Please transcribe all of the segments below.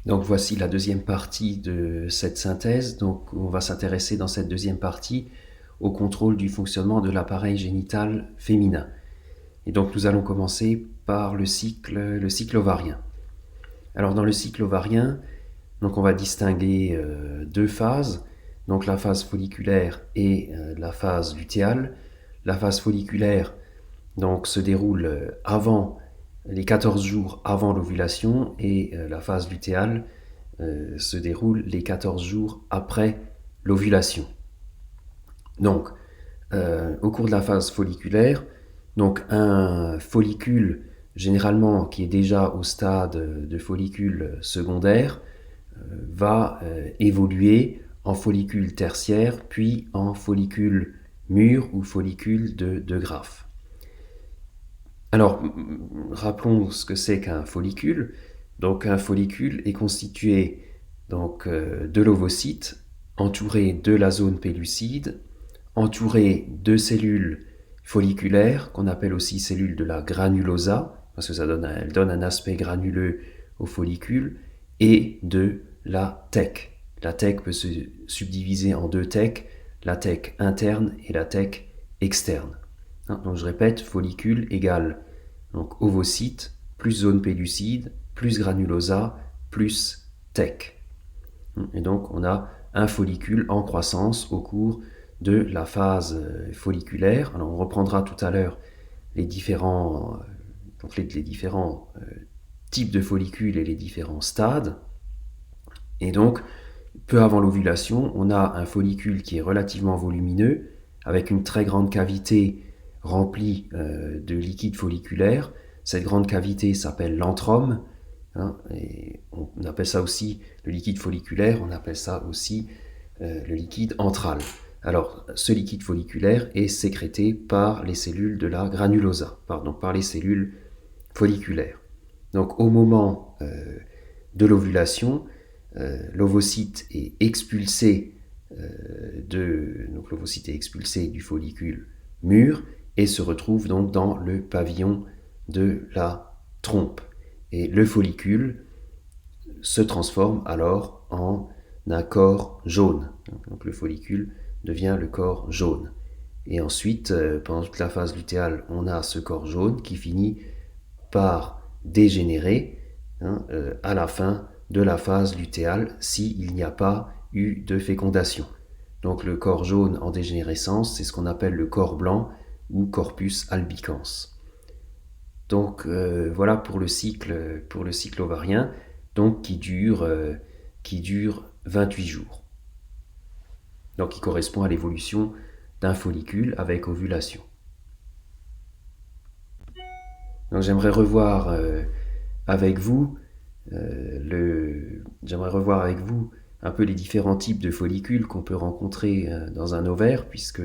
Donc voici la deuxième partie de cette synthèse. Donc on va s'intéresser dans cette deuxième partie au contrôle du fonctionnement de l'appareil génital féminin. Et donc nous allons commencer par le cycle ovarien. Alors dans le cycle ovarien, donc on va distinguer deux phases, donc la phase folliculaire et la phase lutéale. La phase folliculaire donc, se déroule avant les 14 jours avant l'ovulation et la phase lutéale se déroule les 14 jours après l'ovulation. Donc, au cours de la phase folliculaire, donc un follicule généralement qui est déjà au stade de follicule secondaire va évoluer en follicule tertiaire, puis en follicule mûr ou follicule de Graaff. Alors, rappelons ce que c'est qu'un follicule. Donc, un follicule est constitué donc, de l'ovocyte, entouré de la zone pellucide, entouré de cellules folliculaires, qu'on appelle aussi cellules de la granulosa, parce que elle donne un aspect granuleux au follicule, et de la thèque. La thèque peut se subdiviser en deux thèques, la thèque interne et la thèque externe. Donc je répète, follicule égale donc ovocyte plus zone pellucide plus granulosa plus thèque. Et donc on a un follicule en croissance au cours de la phase folliculaire. Alors on reprendra tout à l'heure les différents, types de follicules et les différents stades. Et donc, peu avant l'ovulation, on a un follicule qui est relativement volumineux, avec une très grande cavité remplie de liquide folliculaire. Cette grande cavité s'appelle l'antrome, et on appelle ça aussi le liquide folliculaire, on appelle ça aussi le liquide antral. Alors, ce liquide folliculaire est sécrété par les cellules de la granulosa, par les cellules folliculaires. Donc, au moment de l'ovulation, l'ovocyte est expulsé du follicule mûr et se retrouve donc dans le pavillon de la trompe. Et le follicule se transforme alors en un corps jaune. Donc le follicule devient le corps jaune. Et ensuite, pendant toute la phase lutéale, on a ce corps jaune qui finit par dégénérer à la fin de la phase lutéale s'il n'y a pas eu de fécondation. Donc le corps jaune en dégénérescence, c'est ce qu'on appelle le corps blanc ou corpus albicans. Donc voilà pour le cycle ovarien, donc qui dure 28 jours. Donc qui correspond à l'évolution d'un follicule avec ovulation. Donc j'aimerais revoir avec vous un peu les différents types de follicules qu'on peut rencontrer dans un ovaire, puisque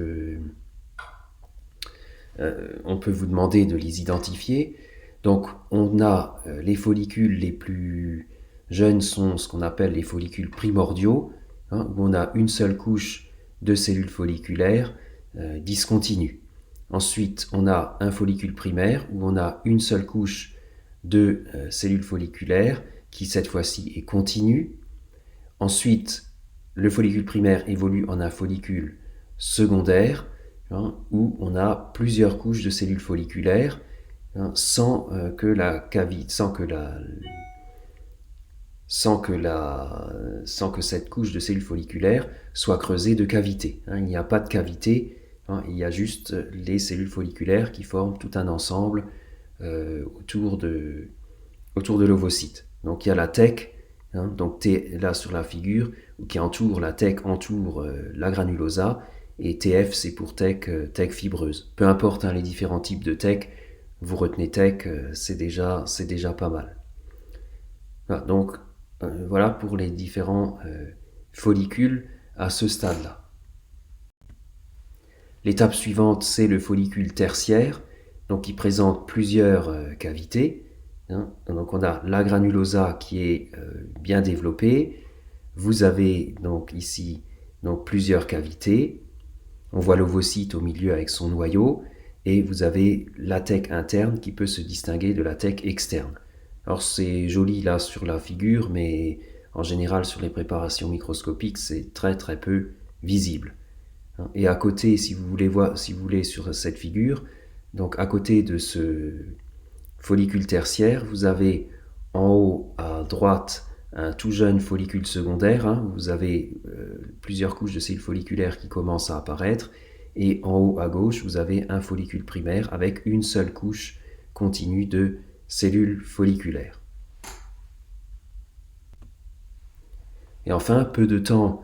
on peut vous demander de les identifier. Donc on a les follicules les plus jeunes sont ce qu'on appelle les follicules primordiaux, où on a une seule couche de cellules folliculaires discontinues. Ensuite, on a un follicule primaire où on a une seule couche de cellules folliculaires qui cette fois-ci est continue. Ensuite, le follicule primaire évolue en un follicule secondaire où on a plusieurs couches de cellules folliculaires sans que cette couche de cellules folliculaires soit creusée de cavité. Il n'y a pas de cavité, il y a juste les cellules folliculaires qui forment tout un ensemble autour de l'ovocyte. Donc il y a la thèque, donc T là sur la figure, qui entoure la thèque, entoure la granulosa, et TF c'est pour thèque fibreuse. Peu importe les différents types de thèque, vous retenez thèque, c'est déjà pas mal. Voilà, donc voilà pour les différents follicules à ce stade-là. L'étape suivante, c'est le follicule tertiaire, donc qui présente plusieurs cavités. Donc on a la granulosa qui est bien développée. Vous avez donc ici plusieurs cavités. On voit l'ovocyte au milieu avec son noyau, et vous avez la thèque interne qui peut se distinguer de la thèque externe. Alors c'est joli là sur la figure, mais en général sur les préparations microscopiques, c'est très très peu visible. Et à côté, si vous voulez voir, si vous voulez sur cette figure, donc à côté de ce follicule tertiaire, vous avez en haut à droite un tout jeune follicule secondaire. Vous avez plusieurs couches de cellules folliculaires qui commencent à apparaître. Et en haut à gauche, vous avez un follicule primaire avec une seule couche continue de cellules folliculaires. Et enfin, peu de temps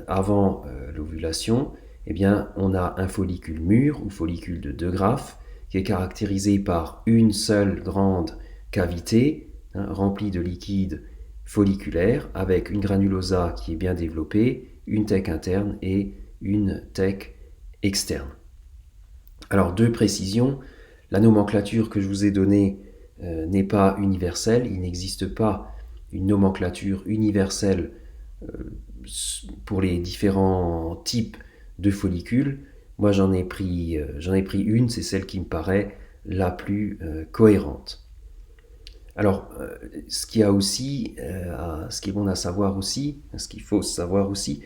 avant l'ovulation, eh bien, on a un follicule mûr ou follicule de De Graaf qui est caractérisé par une seule grande cavité remplie de liquide folliculaire avec une granulosa qui est bien développée, une thèque interne et une thèque externe. Alors, deux précisions, la nomenclature que je vous ai donnée n'est pas universelle, il n'existe pas une nomenclature universelle pour les différents types de follicules. Moi, j'en ai pris une, c'est celle qui me paraît la plus cohérente. Alors, ce qu'il est bon à savoir aussi, ce qu'il faut savoir aussi,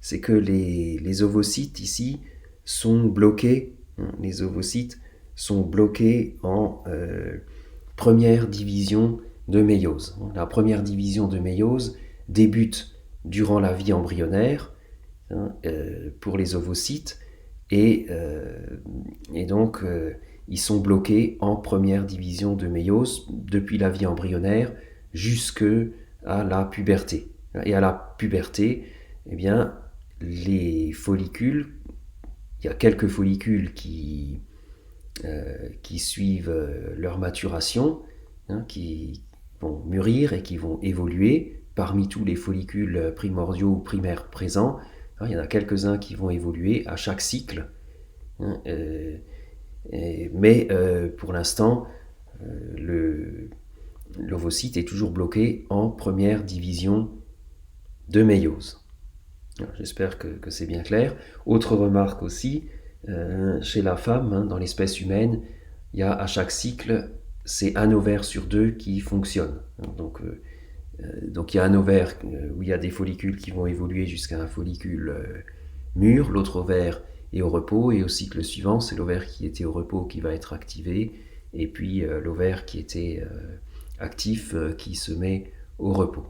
c'est que les ovocytes ici sont bloqués. Les ovocytes sont bloqués en première division de méiose. La première division de méiose débute durant la vie embryonnaire pour les ovocytes et donc ils sont bloqués en première division de méiose depuis la vie embryonnaire jusqu'à la puberté. Et à la puberté, eh bien, les follicules, il y a quelques follicules qui suivent leur maturation, qui vont mûrir et qui vont évoluer. Parmi tous les follicules primordiaux ou primaires présents, il y en a quelques-uns qui vont évoluer à chaque cycle. Mais pour l'instant, l'ovocyte est toujours bloqué en première division de méiose. J'espère que c'est bien clair. Autre remarque aussi, chez la femme, dans l'espèce humaine, il y a à chaque cycle, c'est un ovaire sur deux qui fonctionne. Donc il y a un ovaire où il y a des follicules qui vont évoluer jusqu'à un follicule mûr, l'autre ovaire est au repos, et au cycle suivant, c'est l'ovaire qui était au repos qui va être activé, et puis l'ovaire qui était actif qui se met au repos.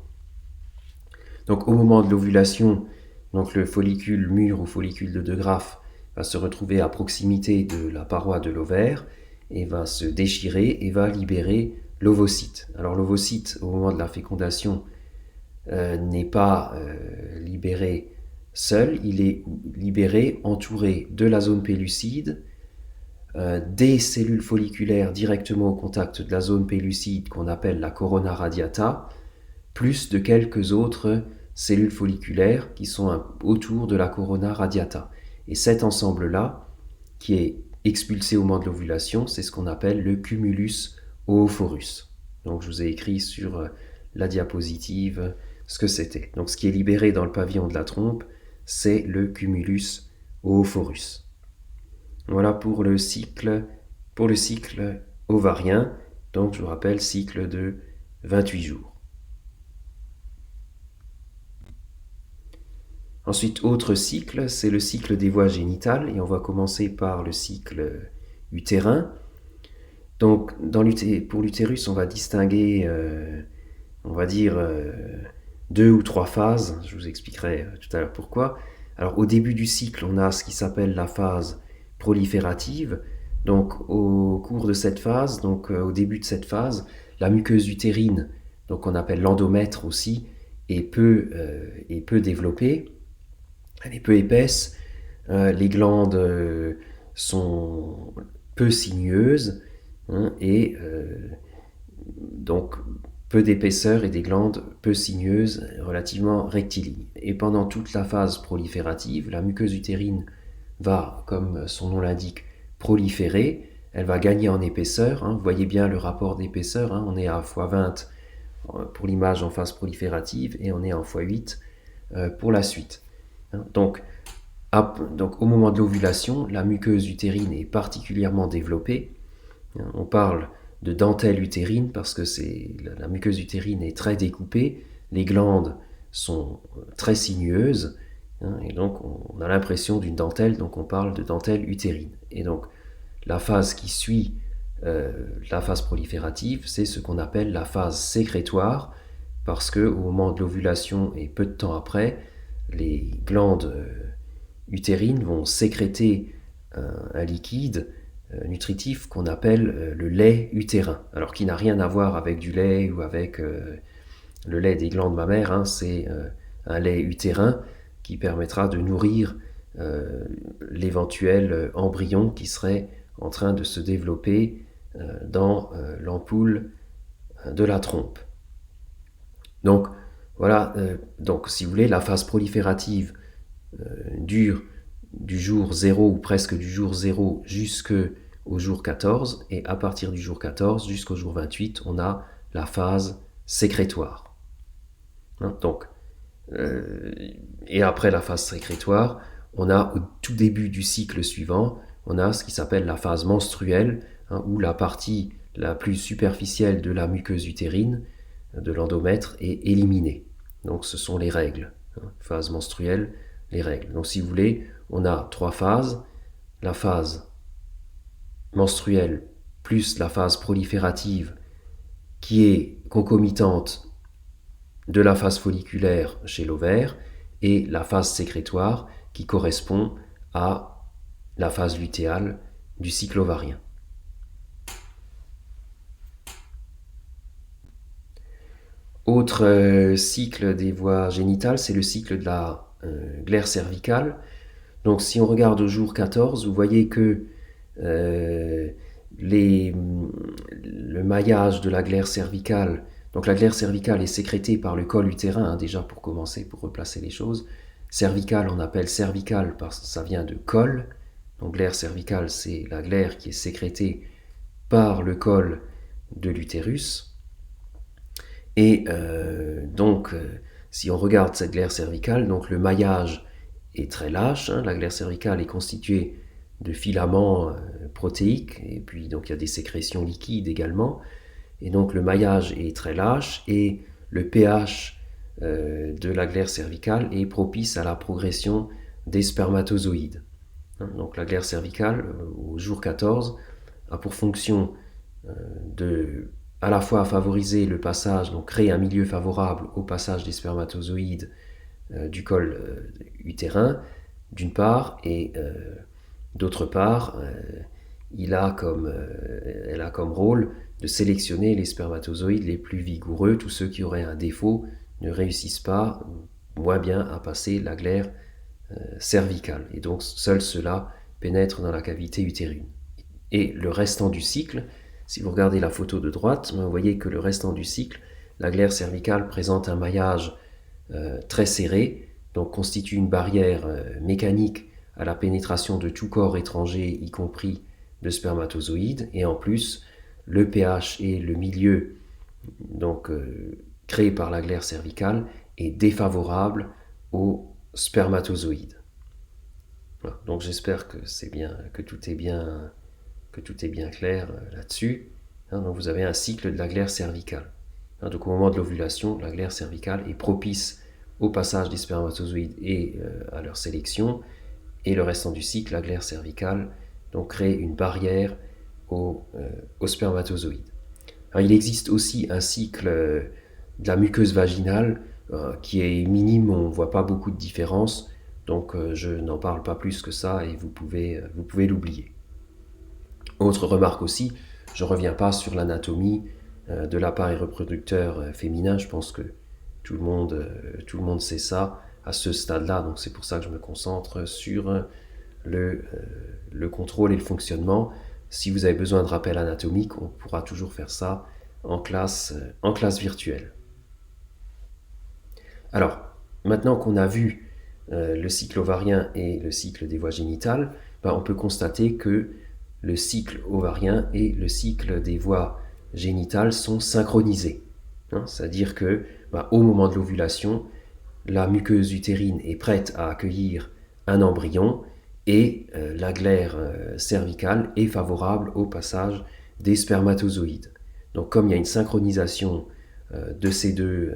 Donc au moment de l'ovulation, donc le follicule mûr ou follicule de De Graaf va se retrouver à proximité de la paroi de l'ovaire et va se déchirer et va libérer l'ovocyte. Alors l'ovocyte, au moment de la fécondation, n'est pas libéré seul, il est libéré entouré de la zone pellucide, des cellules folliculaires directement au contact de la zone pellucide qu'on appelle la corona radiata, plus de quelques autres cellules folliculaires qui sont autour de la corona radiata. Et cet ensemble-là, qui est expulsé au moment de l'ovulation, c'est ce qu'on appelle le cumulus oophorus. Donc je vous ai écrit sur la diapositive ce que c'était. Donc ce qui est libéré dans le pavillon de la trompe, c'est le cumulus oophorus. Voilà pour le cycle ovarien. Donc je vous rappelle, cycle de 28 jours. Ensuite, autre cycle, c'est le cycle des voies génitales, et on va commencer par le cycle utérin. Donc, pour l'utérus, on va distinguer, on va dire, 2 ou 3 phases. Je vous expliquerai tout à l'heure pourquoi. Alors, au début du cycle, on a ce qui s'appelle la phase proliférative. Donc, au cours de cette phase, au début de cette phase, la muqueuse utérine, donc on appelle l'endomètre aussi, est peu développée. Elle est peu épaisse, les glandes sont peu sinueuses et donc peu d'épaisseur et des glandes peu sinueuses, relativement rectilignes. Et pendant toute la phase proliférative, la muqueuse utérine va, comme son nom l'indique, proliférer, elle va gagner en épaisseur. Vous voyez bien le rapport d'épaisseur, on est à x20 pour l'image en phase proliférative et on est en x8 pour la suite. Donc au moment de l'ovulation, la muqueuse utérine est particulièrement développée. On parle de dentelle utérine parce que la muqueuse utérine est très découpée, les glandes sont très sinueuses, hein, et donc on a l'impression d'une dentelle, donc on parle de dentelle utérine. Et donc la phase qui suit la phase proliférative, c'est ce qu'on appelle la phase sécrétoire, parce que au moment de l'ovulation et peu de temps après, les glandes utérines vont sécréter un liquide nutritif qu'on appelle le lait utérin, alors qui n'a rien à voir avec du lait ou avec le lait des glandes mammaires, hein, c'est un lait utérin qui permettra de nourrir l'éventuel embryon qui serait en train de se développer dans l'ampoule de la trompe. Donc voilà, donc si vous voulez, la phase proliférative dure du jour 0 ou presque du jour 0 jusqu'au jour 14, et à partir du jour 14 jusqu'au jour 28, on a la phase sécrétoire. Hein, donc, et après la phase sécrétoire, on a au tout début du cycle suivant, on a ce qui s'appelle la phase menstruelle, hein, où la partie la plus superficielle de la muqueuse utérine, de l'endomètre, est éliminée. Donc ce sont les règles. Hein, phase menstruelle, les règles. Donc si vous voulez, on a 3 phases. La phase menstruelle plus la phase proliférative qui est concomitante de la phase folliculaire chez l'ovaire, et la phase sécrétoire qui correspond à la phase lutéale du cycle ovarien. Autre cycle des voies génitales, c'est le cycle de la glaire cervicale. Donc si on regarde au jour 14, vous voyez que le maillage de la glaire cervicale, donc la glaire cervicale est sécrétée par le col utérin, hein, déjà pour commencer, pour replacer les choses. Cervicale, on appelle cervicale parce que ça vient de col. Donc glaire cervicale, c'est la glaire qui est sécrétée par le col de l'utérus. Et donc, si on regarde cette glaire cervicale, donc le maillage est très lâche, hein, la glaire cervicale est constituée de filaments protéiques, et puis donc il y a des sécrétions liquides également, et donc le maillage est très lâche, et le pH de la glaire cervicale est propice à la progression des spermatozoïdes. Hein, donc la glaire cervicale, au jour 14, a pour fonction de à la fois favoriser le passage, donc créer un milieu favorable au passage des spermatozoïdes du col utérin, d'une part, et d'autre part, elle a comme rôle de sélectionner les spermatozoïdes les plus vigoureux. Tous ceux qui auraient un défaut ne réussissent pas moins bien à passer la glaire cervicale, et donc seuls ceux-là pénètrent dans la cavité utérine. Et le restant du cycle, si vous regardez la photo de droite, vous voyez que le restant du cycle, la glaire cervicale présente un maillage très serré, donc constitue une barrière mécanique à la pénétration de tout corps étranger, y compris de spermatozoïdes, et en plus, le pH et le milieu donc, créé par la glaire cervicale est défavorable aux spermatozoïdes. Voilà. Donc j'espère que c'est bien, que tout est bien clair là-dessus. Hein, donc vous avez un cycle de la glaire cervicale. Hein, donc au moment de l'ovulation, la glaire cervicale est propice au passage des spermatozoïdes et à leur sélection, et le restant du cycle, la glaire cervicale, donc crée une barrière aux spermatozoïdes. Alors, il existe aussi un cycle de la muqueuse vaginale qui est minime, on ne voit pas beaucoup de différence, donc je n'en parle pas plus que ça, et vous pouvez l'oublier. Autre remarque aussi, je ne reviens pas sur l'anatomie de l'appareil reproducteur féminin, je pense que tout le monde sait ça à ce stade-là, donc c'est pour ça que je me concentre sur le contrôle et le fonctionnement. Si vous avez besoin de rappel anatomique, on pourra toujours faire ça en classe virtuelle. Alors, maintenant qu'on a vu le cycle ovarien et le cycle des voies génitales, on peut constater que le cycle ovarien et le cycle des voies génitales sont synchronisés. Hein, c'est-à-dire que au moment de l'ovulation, la muqueuse utérine est prête à accueillir un embryon, et la glaire cervicale est favorable au passage des spermatozoïdes. Donc comme il y a une synchronisation de ces deux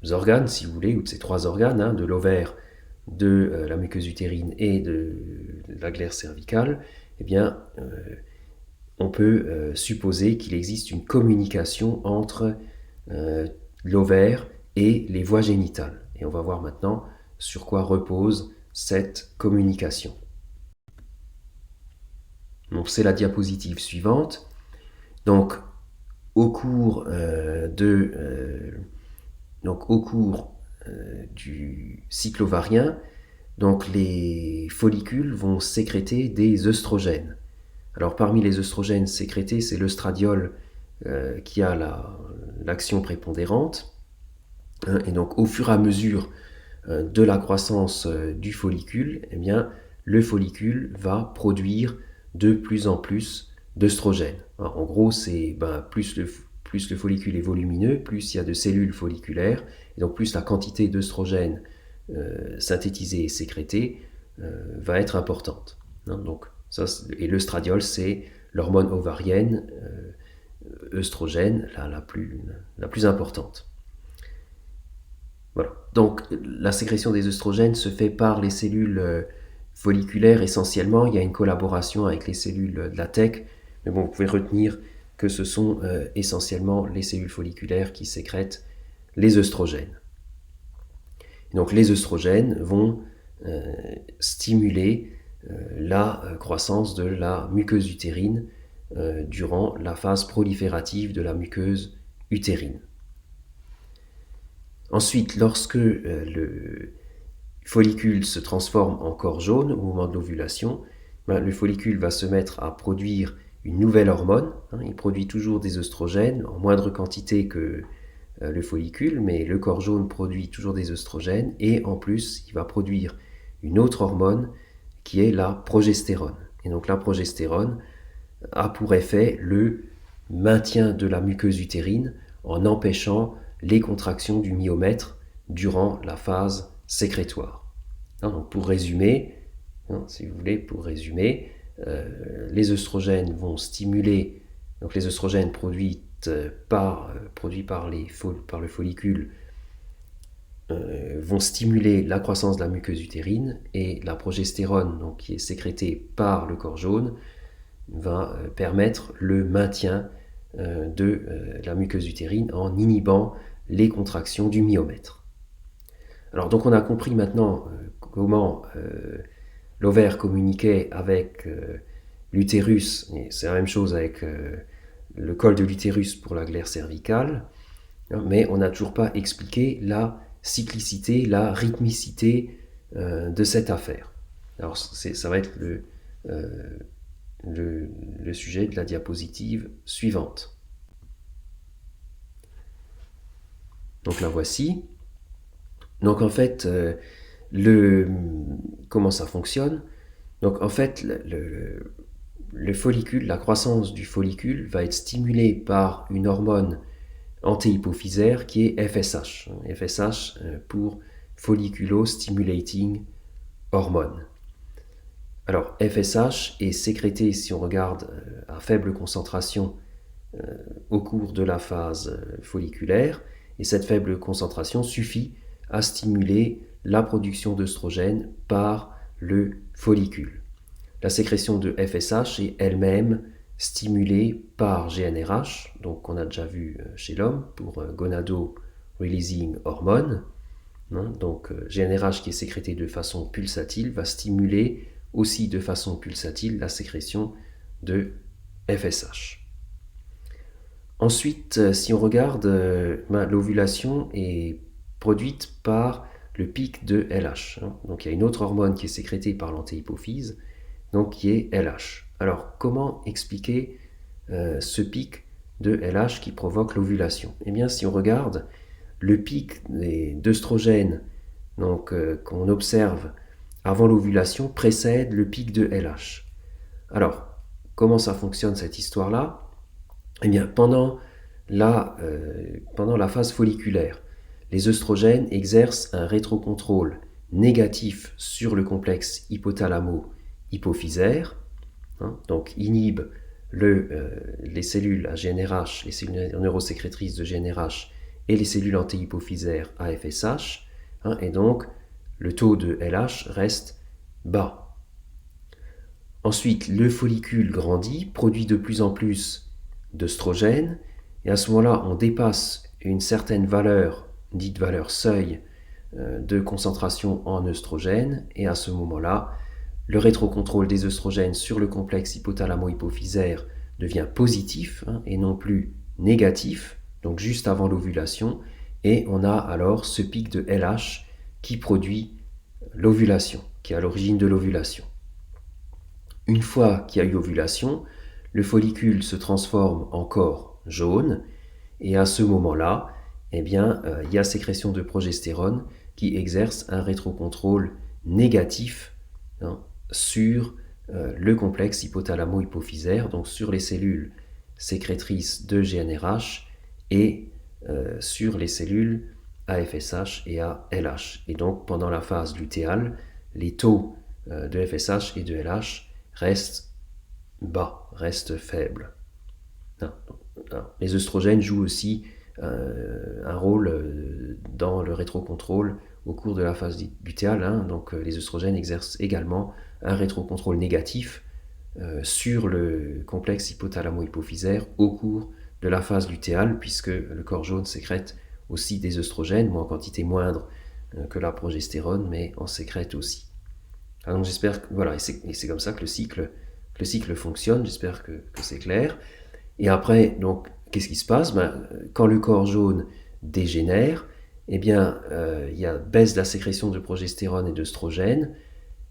organes, si vous voulez, ou de ces trois organes, de l'ovaire, de la muqueuse utérine et de la glaire cervicale, eh bien, on peut supposer qu'il existe une communication entre l'ovaire et les voies génitales. Et on va voir maintenant sur quoi repose cette communication. Donc c'est la diapositive suivante. Donc au cours du cycle ovarien, donc les follicules vont sécréter des œstrogènes. Alors parmi les œstrogènes sécrétés, c'est l'œstradiol qui a l'action prépondérante. Et donc au fur et à mesure de la croissance du follicule, eh bien, le follicule va produire de plus en plus d'œstrogènes. En gros, c'est plus le follicule est volumineux, plus il y a de cellules folliculaires, et donc plus la quantité d'œstrogènes synthétisée et sécrétée va être importante. Donc, et l'œstradiol, c'est l'hormone ovarienne œstrogène la plus importante. Voilà. Donc la sécrétion des œstrogènes se fait par les cellules folliculaires essentiellement. Il y a une collaboration avec les cellules de la TEC, mais bon, vous pouvez retenir que ce sont essentiellement les cellules folliculaires qui sécrètent les œstrogènes. Et donc les œstrogènes vont stimuler la croissance de la muqueuse utérine durant la phase proliférative de la muqueuse utérine. Ensuite, lorsque le follicule se transforme en corps jaune au moment de l'ovulation, le follicule va se mettre à produire une nouvelle hormone. Il produit toujours des œstrogènes en moindre quantité que le follicule, mais le corps jaune produit toujours des œstrogènes et en plus, il va produire une autre hormone qui est la progestérone. Et donc la progestérone a pour effet le maintien de la muqueuse utérine en empêchant les contractions du myomètre durant la phase sécrétoire. Donc pour résumer, si vous voulez, les œstrogènes vont stimuler, donc les œstrogènes produits par le follicule vont stimuler la croissance de la muqueuse utérine, et la progestérone, donc, qui est sécrétée par le corps jaune, va permettre le maintien de la muqueuse utérine en inhibant les contractions du myomètre. Alors donc on a compris maintenant comment l'ovaire communiquait avec l'utérus, et c'est la même chose avec le col de l'utérus pour la glaire cervicale, mais on n'a toujours pas expliqué la cyclicité, la rythmicité de cette affaire. Alors ça va être le sujet de la diapositive suivante. Donc la voici. Donc en fait, comment ça fonctionne? Donc en fait, le follicule, la croissance du follicule va être stimulée par une hormone antéhypophysaire qui est FSH. FSH pour Folliculo-Stimulating Hormone. Alors FSH est sécrété, si on regarde à faible concentration au cours de la phase folliculaire, et cette faible concentration suffit à stimuler la production d'œstrogènes par le follicule. La sécrétion de FSH est elle-même stimulée par GnRH, donc on a déjà vu chez l'homme pour gonado-releasing hormone. Donc GnRH qui est sécrété de façon pulsatile va stimuler aussi de façon pulsatile la sécrétion de FSH. Ensuite, si on regarde, l'ovulation est produite par le pic de LH. Donc il y a une autre hormone qui est sécrétée par l'antéhypophyse, donc qui est LH. Alors comment expliquer ce pic de LH qui provoque l'ovulation? Eh bien si on regarde le pic d'œstrogènes qu'on observe avant l'ovulation précède le pic de LH. Alors comment ça fonctionne cette histoire-là? Eh bien pendant la phase folliculaire, les œstrogènes exercent un rétrocontrôle négatif sur le complexe hypothalamo-hypophysaire, donc inhibe les cellules à GnRH, les cellules neurosécrétrices de GnRH et les cellules antihypophysaires à FSH, et donc le taux de LH reste bas. Ensuite, le follicule grandit, produit de plus en plus d'œstrogènes, et à ce moment-là, on dépasse une certaine valeur, dite valeur seuil, de concentration en œstrogènes, et à ce moment-là, le rétrocontrôle des œstrogènes sur le complexe hypothalamo-hypophysaire devient positif et non plus négatif, donc juste avant l'ovulation, et on a alors ce pic de LH qui produit l'ovulation, qui est à l'origine de l'ovulation. Une fois qu'il y a eu ovulation, le follicule se transforme en corps jaune, et à ce moment-là, il y a sécrétion de progestérone qui exerce un rétrocontrôle négatif sur le complexe hypothalamo-hypophysaire, donc sur les cellules sécrétrices de GnRH et sur les cellules AFSH et ALH. Et donc pendant la phase lutéale, les taux de FSH et de LH restent bas, restent faibles. Les œstrogènes jouent aussi un rôle dans le rétrocontrôle au cours de la phase lutéale, donc les œstrogènes exercent également un rétrocontrôle négatif sur le complexe hypothalamo-hypophysaire au cours de la phase lutéale, puisque le corps jaune sécrète aussi des œstrogènes, en quantité moindre que la progestérone, mais en sécrète aussi. Donc j'espère que voilà, et c'est comme ça que le cycle fonctionne. J'espère que c'est clair. Et après, donc, qu'est-ce qui se passe? Quand le corps jaune dégénère, il y a baisse de la sécrétion de progestérone et d'œstrogène,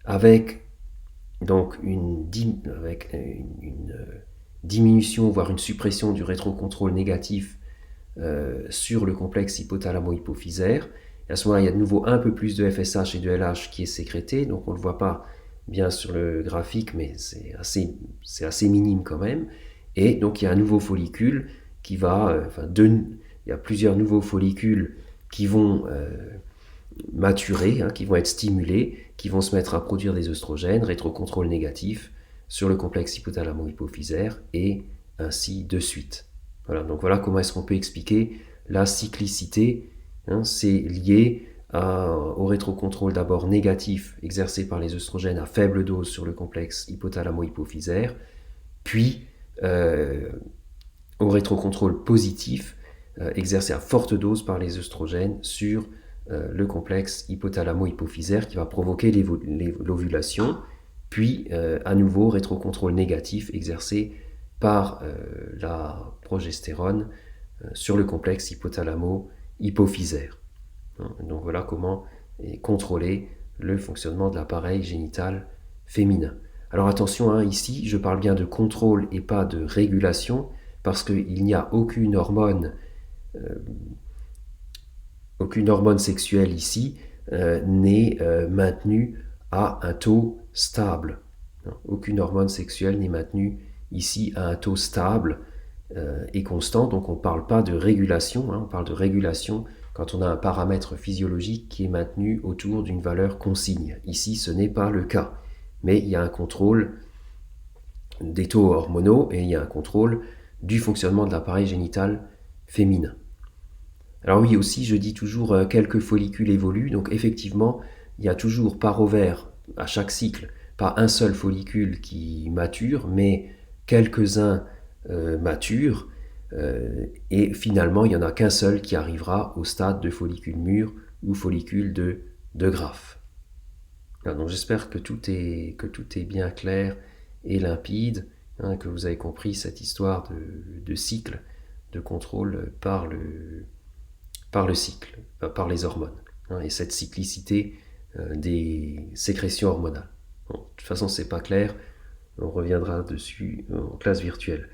avec donc une diminution, voire une suppression du rétrocontrôle négatif sur le complexe hypothalamo-hypophysaire. Et à ce moment-là, il y a de nouveau un peu plus de FSH et de LH qui est sécrété, donc on ne le voit pas bien sur le graphique, mais c'est assez minime quand même. Et donc il y a un nouveau follicule qui va, il y a plusieurs nouveaux follicules qui vont maturer, qui vont être stimulés, qui vont se mettre à produire des œstrogènes, rétrocontrôle négatif sur le complexe hypothalamo-hypophysaire et ainsi de suite. Voilà, donc voilà comment est-ce qu'on peut expliquer la cyclicité. C'est lié au rétrocontrôle d'abord négatif exercé par les œstrogènes à faible dose sur le complexe hypothalamo-hypophysaire, puis au rétrocontrôle positif exercé à forte dose par les œstrogènes sur le complexe hypothalamo-hypophysaire qui va provoquer l'ovulation, puis à nouveau rétrocontrôle négatif exercé par la progestérone sur le complexe hypothalamo-hypophysaire. Donc voilà comment est contrôlé le fonctionnement de l'appareil génital féminin. Alors attention, ici je parle bien de contrôle et pas de régulation, parce qu'il n'y a aucune hormone sexuelle ici n'est maintenue à un taux stable. Aucune hormone sexuelle n'est maintenue ici à un taux stable et constant, donc on ne parle pas de régulation, on parle de régulation quand on a un paramètre physiologique qui est maintenu autour d'une valeur consigne. Ici, ce n'est pas le cas, mais il y a un contrôle des taux hormonaux et il y a un contrôle du fonctionnement de l'appareil génital féminin. Alors oui, aussi, je dis toujours quelques follicules évoluent, donc effectivement, il y a toujours par ovaire, à chaque cycle, pas un seul follicule qui mature, mais quelques-uns maturent, et finalement, il n'y en a qu'un seul qui arrivera au stade de follicule mûr ou follicule de graphe. Alors, donc j'espère que tout est bien clair et limpide, que vous avez compris cette histoire de cycle, de contrôle par le cycle, par les hormones, et cette cyclicité des sécrétions hormonales. Bon, de toute façon, c'est pas clair, on reviendra dessus en classe virtuelle.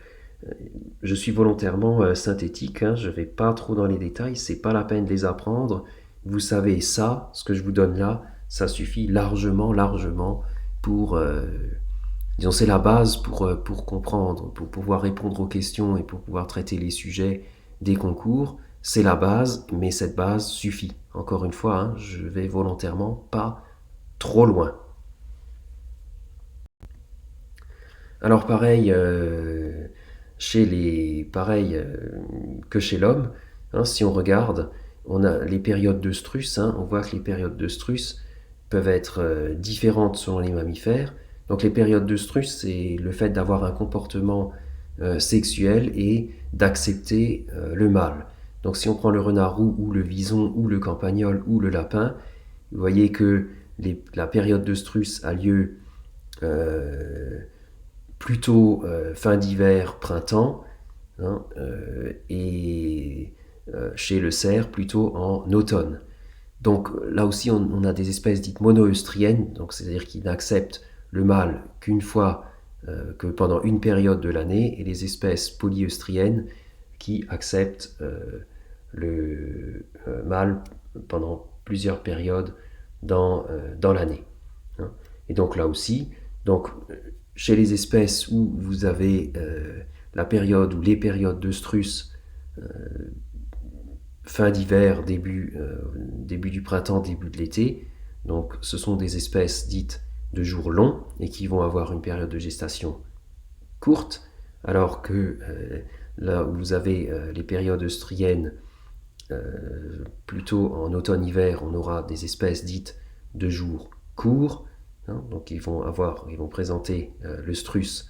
Je suis volontairement synthétique, je ne vais pas trop dans les détails, c'est pas la peine de les apprendre. Vous savez ça, ce que je vous donne là, ça suffit largement pour... disons, c'est la base pour comprendre, pour pouvoir répondre aux questions et pour pouvoir traiter les sujets des concours. C'est la base, mais cette base suffit. Encore une fois, je vais volontairement pas trop loin. Alors pareil, pareil que chez l'homme, hein, si on regarde, on a les périodes d'œstrus, hein, on voit que les périodes d'œstrus peuvent être différentes selon les mammifères. Donc les périodes d'œstrus, c'est le fait d'avoir un comportement sexuel et d'accepter le mâle. Donc si on prend le renard roux ou le vison ou le campagnol ou le lapin, vous voyez que la période d'œstrus a lieu plutôt fin d'hiver, printemps, hein, et chez le cerf plutôt en automne. Donc là aussi on a des espèces dites monoœstriennes, donc c'est-à-dire qui n'acceptent le mâle qu'une fois, que pendant une période de l'année, et les espèces polyœstriennes qui acceptent le mâle pendant plusieurs périodes dans l'année, hein. Et donc là aussi, donc, chez les espèces où vous avez la période ou les périodes d'œstrus, fin d'hiver, début du printemps, début de l'été, donc ce sont des espèces dites de jours longs et qui vont avoir une période de gestation courte, alors que là où vous avez les périodes œstriennes, plutôt en automne-hiver, on aura des espèces dites de jours courts, hein, donc ils vont présenter l'œstrus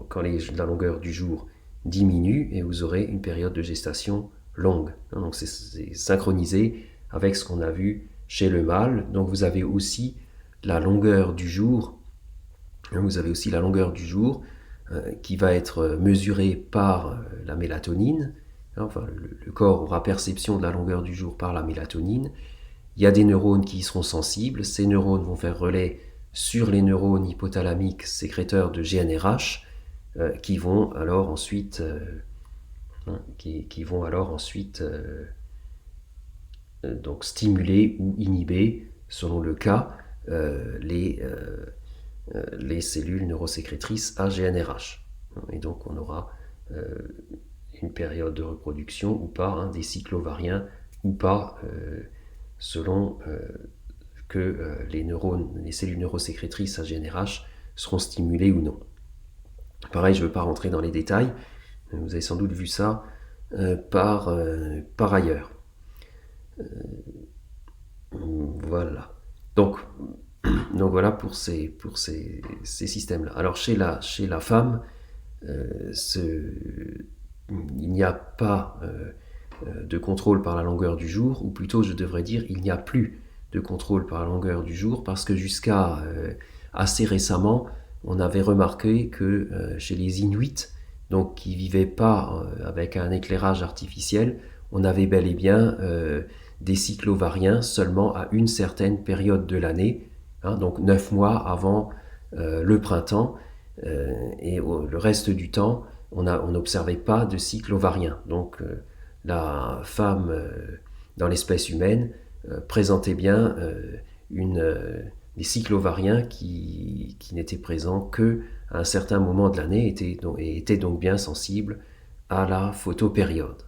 quand la longueur du jour diminue, et vous aurez une période de gestation longue, hein, donc c'est synchronisé avec ce qu'on a vu chez le mâle. Donc vous avez aussi la longueur du jour, qui va être mesurée par la mélatonine. Enfin, le corps aura perception de la longueur du jour par la mélatonine. Il y a des neurones qui y seront sensibles. Ces neurones vont faire relais sur les neurones hypothalamiques sécréteurs de GnRH, qui vont alors ensuite, donc stimuler ou inhiber, selon le cas, les cellules neurosécrétrices à GnRH. Et donc on aura une période de reproduction ou pas, hein, des cycles ovariens ou pas, selon que les cellules neurosécrétrices à GnRH seront stimulées ou non. Pareil, je ne veux pas rentrer dans les détails, vous avez sans doute vu ça par ailleurs. Voilà. Donc voilà pour ces systèmes-là. Alors chez la femme, il n'y a pas de contrôle par la longueur du jour, ou plutôt je devrais dire il n'y a plus de contrôle par la longueur du jour, parce que jusqu'à assez récemment, on avait remarqué que chez les Inuits, donc qui vivaient pas avec un éclairage artificiel, on avait bel et bien des cycles ovariens seulement à une certaine période de l'année, hein, donc 9 mois avant le printemps, et le reste du temps, on n'observait pas de cycle ovarien. Donc la femme dans l'espèce humaine présentait bien des cycles ovariens qui n'étaient présents qu'à un certain moment de l'année, et étaient donc bien sensibles à la photopériode.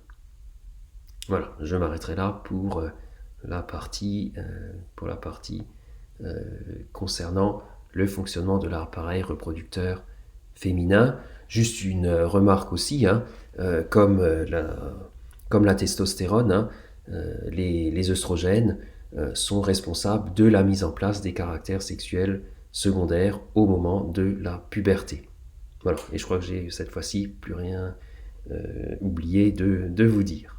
Voilà, je m'arrêterai là pour la partie concernant le fonctionnement de l'appareil reproducteur féminin. Juste une remarque aussi, hein, comme la testostérone, hein, les œstrogènes sont responsables de la mise en place des caractères sexuels secondaires au moment de la puberté. Voilà, et je crois que j'ai cette fois-ci plus rien oublié de vous dire.